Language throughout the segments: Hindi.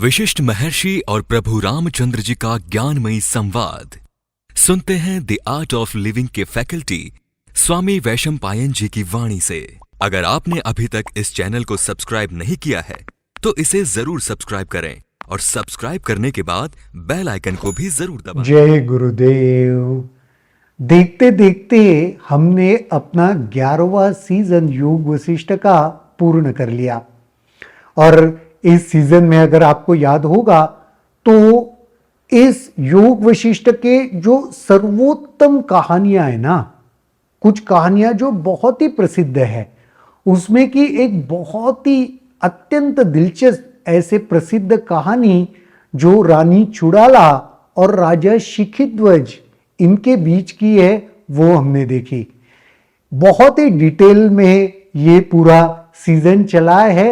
विशिष्ट महर्षि और प्रभु रामचंद्र जी का ज्ञानमयी संवाद सुनते हैं द आर्ट ऑफ लिविंग के फैकल्टी स्वामी वैशंपायन जी की वाणी से। अगर आपने अभी तक इस चैनल को सब्सक्राइब नहीं किया है तो इसे जरूर सब्सक्राइब करें और सब्सक्राइब करने के बाद बेल आइकन को भी जरूर दबाएं। जय गुरुदेव। देखते देखते हमने अपना 11वां सीजन योग वशिष्ठ का पूर्ण कर लिया और इस सीजन में अगर आपको याद होगा तो इस योग वशिष्ठ के जो सर्वोत्तम कहानियां है ना, कुछ कहानियां जो बहुत ही प्रसिद्ध है, उसमें की एक बहुत ही अत्यंत दिलचस्प ऐसे प्रसिद्ध कहानी जो रानी चुड़ाला और राजा शिखिध्वज इनके बीच की है वो हमने देखी। बहुत ही डिटेल में ये पूरा सीजन चला है।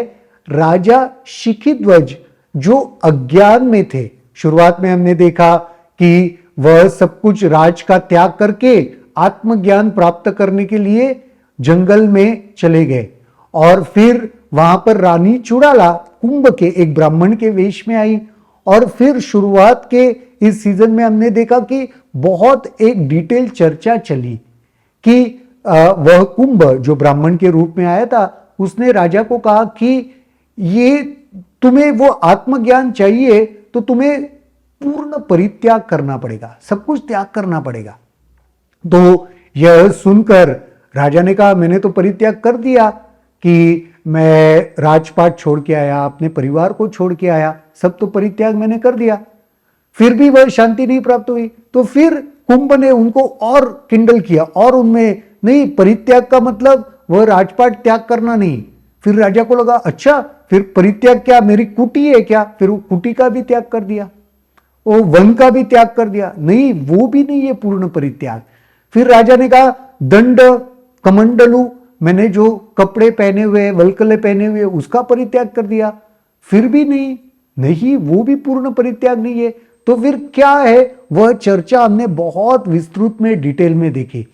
राजा शिखिध्वज जो अज्ञान में थे, शुरुआत में हमने देखा कि वह सब कुछ राज का त्याग करके आत्मज्ञान प्राप्त करने के लिए जंगल में चले गए और फिर वहां पर रानी चुड़ाला कुंभ के एक ब्राह्मण के वेश में आई और फिर शुरुआत के इस सीजन में हमने देखा कि बहुत एक डिटेल चर्चा चली कि वह कुंभ जो ब्राह्मण के रूप में आया था उसने राजा को कहा कि ये तुम्हें वो आत्मज्ञान चाहिए तो तुम्हें पूर्ण परित्याग करना पड़ेगा, सब कुछ त्याग करना पड़ेगा। तो यह सुनकर राजा ने कहा मैंने तो परित्याग कर दिया कि मैं राजपाट छोड़ के आया, अपने परिवार को छोड़ के आया, सब तो परित्याग मैंने कर दिया, फिर भी वह शांति नहीं प्राप्त हुई। तो फिर कुंभ ने उनको और किंडल किया और उनमें नहीं, परित्याग का मतलब वह राजपाट त्याग करना नहीं। फिर राजा को लगा अच्छा फिर परित्याग क्या मेरी कुटी है क्या, फिर वो कुटी का भी त्याग कर दिया, वो वन का भी त्याग कर दिया, नहीं वो भी नहीं है पूर्ण परित्याग। फिर राजा ने कहा दंड कमंडलू, मैंने जो कपड़े पहने हुए वल्कले पहने हुए उसका परित्याग कर दिया, फिर भी नहीं, नहीं वो भी पूर्ण परित्याग नहीं है। तो फिर क्या है वह चर्चा हमने बहुत विस्तृत में डिटेल में देखी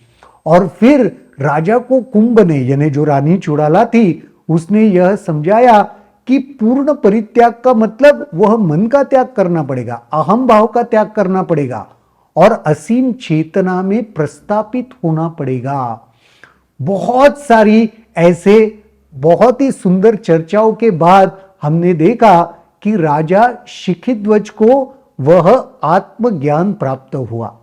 और फिर राजा को कुंभ ने यानी जो रानी चुड़ाला थी उसने यह समझाया कि पूर्ण परित्याग का मतलब वह मन का त्याग करना पड़ेगा, अहम भाव का त्याग करना पड़ेगा और असीम चेतना में प्रस्थापित होना पड़ेगा। बहुत सारी ऐसे बहुत ही सुंदर चर्चाओं के बाद हमने देखा कि राजा शिखिध्वज को वह आत्मज्ञान प्राप्त हुआ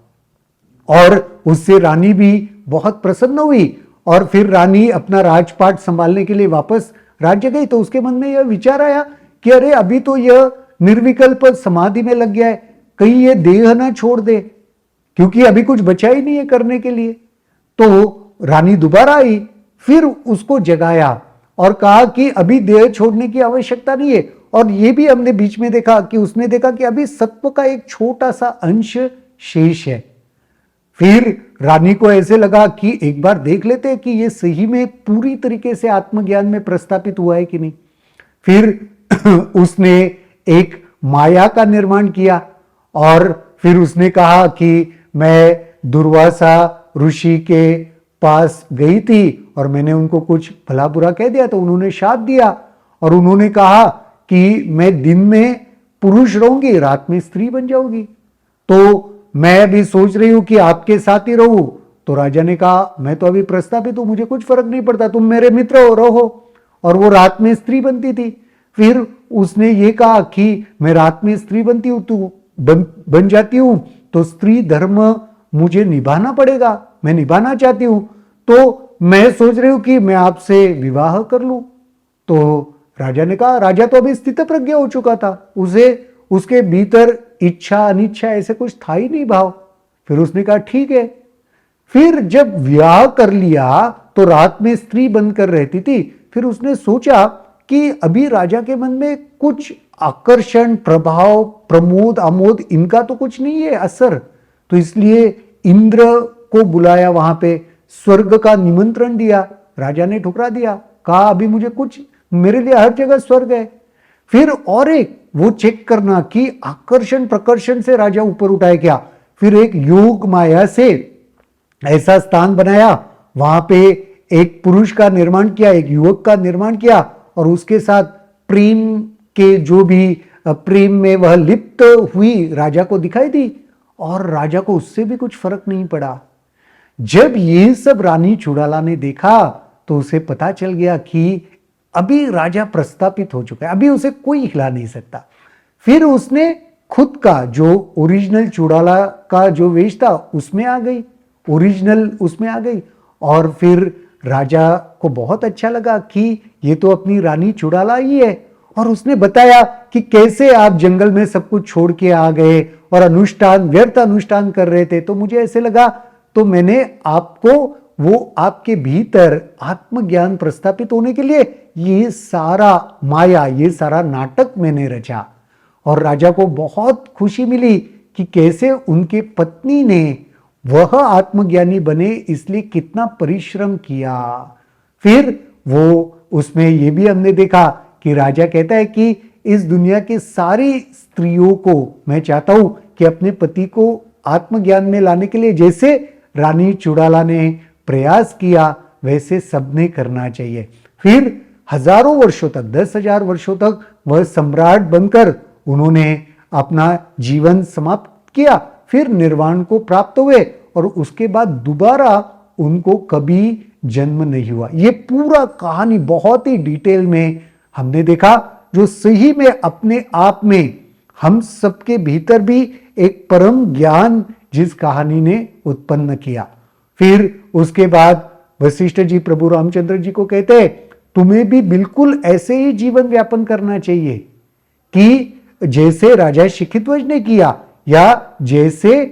और उससे रानी भी बहुत प्रसन्न हुई और फिर रानी अपना राजपाट संभालने के लिए वापस राज्य गई। तो उसके मन में यह विचार आया कि अरे अभी तो यह निर्विकल्प समाधि में लग गया है, कहीं यह देह ना छोड़ दे क्योंकि अभी कुछ बचा ही नहीं है करने के लिए। तो रानी दोबारा आई, फिर उसको जगाया और कहा कि अभी देह छोड़ने की आवश्यकता नहीं है। और यह भी हमने बीच में देखा कि उसने देखा कि अभी सत्व का एक छोटा सा अंश शेष है। फिर रानी को ऐसे लगा कि एक बार देख लेते हैं कि ये सही में पूरी तरीके से आत्मज्ञान में प्रस्थापित हुआ है कि नहीं। फिर उसने एक माया का निर्माण किया और फिर उसने कहा कि मैं दुर्वासा ऋषि के पास गई थी और मैंने उनको कुछ भला बुरा कह दिया तो उन्होंने शाप दिया और उन्होंने कहा कि मैं दिन में पुरुष रहूंगी, रात में स्त्री बन जाऊंगी, तो मैं अभी सोच रही हूं कि आपके साथ ही रहूं। तो राजा ने कहा मैं तो अभी प्रस्थापित हूं, मुझे कुछ फर्क नहीं पड़ता, तुम मेरे मित्र हो, रहो। और वो रात में स्त्री बनती थी। फिर उसने ये कहा कि मैं रात में स्त्री बनती हूं, तू बन जाती हूं तो स्त्री धर्म मुझे निभाना पड़ेगा, मैं निभाना चाहती हूं, तो मैं सोच रही हूं कि मैं आपसे विवाह कर लूं। तो राजा ने कहा, राजा तो अभी स्थित प्रज्ञ हो चुका था, उसे उसके भीतर इच्छा अनिच्छा ऐसे कुछ था ही नहीं भाव। फिर उसने कहा ठीक है। फिर जब विवाह कर लिया तो रात में स्त्री बनकर रहती थी। फिर उसने सोचा कि अभी राजा के मन में कुछ आकर्षण प्रभाव प्रमोद आमोद इनका तो कुछ नहीं है असर, तो इसलिए इंद्र को बुलाया, वहां पे स्वर्ग का निमंत्रण दिया। राजा ने ठुकरा दिया, कहा अभी मुझे कुछ, मेरे लिए हर जगह स्वर्ग है। फिर और एक वो चेक करना कि आकर्षण प्रकर्षण से राजा ऊपर उठाए क्या। फिर एक योग माया से ऐसा स्थान बनाया, वहां पे एक पुरुष का निर्माण किया, एक युवक का निर्माण किया और उसके साथ प्रेम के जो भी प्रेम में वह लिप्त हुई राजा को दिखाई दी और राजा को उससे भी कुछ फर्क नहीं पड़ा। जब ये सब रानी चुड़ाला ने देखा तो उसे पता चल गया कि अभी राजा प्रस्थापित हो चुका है, अभी उसे कोई हिला नहीं सकता। फिर उसने खुद का जो ओरिजिनल चुड़ाला का जो वेश था उसमें आ गई, ओरिजिनल उसमें आ गई। और फिर राजा को बहुत अच्छा लगा कि ये तो अपनी रानी चुड़ाला ही है। और उसने बताया कि कैसे आप जंगल में सब कुछ छोड़ के आ गए और अनुष्ठान, व्यर्थ अनुष्ठान कर रहे थे, तो मुझे ऐसे लगा, तो मैंने आपको वो आपके भीतर आत्मज्ञान प्रस्थापित होने के लिए ये सारा माया, ये सारा नाटक मैंने रचा। और राजा को बहुत खुशी मिली कि कैसे उनके पत्नी ने वह आत्मज्ञानी बने, इसलिए कितना परिश्रम किया। फिर वो उसमें ये भी हमने देखा कि राजा कहता है कि इस दुनिया की सारी स्त्रियों को मैं चाहता हूं कि अपने पति को आत्मज्ञान में लाने के लिए जैसे रानी चुड़ाला ने प्रयास किया वैसे सबने करना चाहिए। फिर हजारों वर्षों तक, 10,000 वर्षों तक वह सम्राट बनकर उन्होंने अपना जीवन समाप्त किया, फिर निर्वाण को प्राप्त हुए और उसके बाद दोबारा उनको कभी जन्म नहीं हुआ। ये पूरा कहानी बहुत ही डिटेल में हमने देखा, जो सही में अपने आप में हम सबके भीतर भी एक परम ज्ञान जिस कहानी ने उत्पन्न किया। फिर उसके बाद वशिष्ठ जी प्रभु रामचंद्र जी को कहते हैं, तुम्हें भी बिल्कुल ऐसे ही जीवन व्यापन करना चाहिए कि जैसे राजा शिखिध्वज ने किया, या जैसे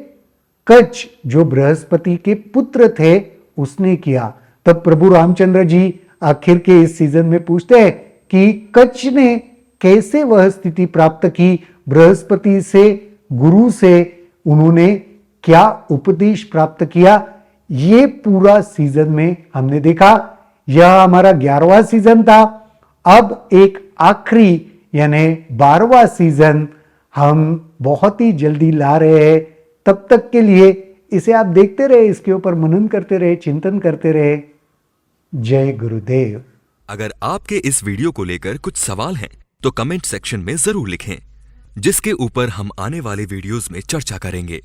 कच्छ जो बृहस्पति के पुत्र थे उसने किया। तब प्रभु रामचंद्र जी आखिर के इस सीजन में पूछते हैं कि कच्छ ने कैसे वह स्थिति प्राप्त की, बृहस्पति से, गुरु से उन्होंने क्या उपदेश प्राप्त किया। ये पूरा सीजन में हमने देखा। यह हमारा 11वां सीजन था। अब एक आखिरी यानी 12वां सीजन हम बहुत ही जल्दी ला रहे हैं। तब तक के लिए इसे आप देखते रहे, इसके ऊपर मनन करते रहे, चिंतन करते रहे। जय गुरुदेव। अगर आपके इस वीडियो को लेकर कुछ सवाल हैं तो कमेंट सेक्शन में जरूर लिखें, जिसके ऊपर हम आने वाले वीडियोस में चर्चा करेंगे।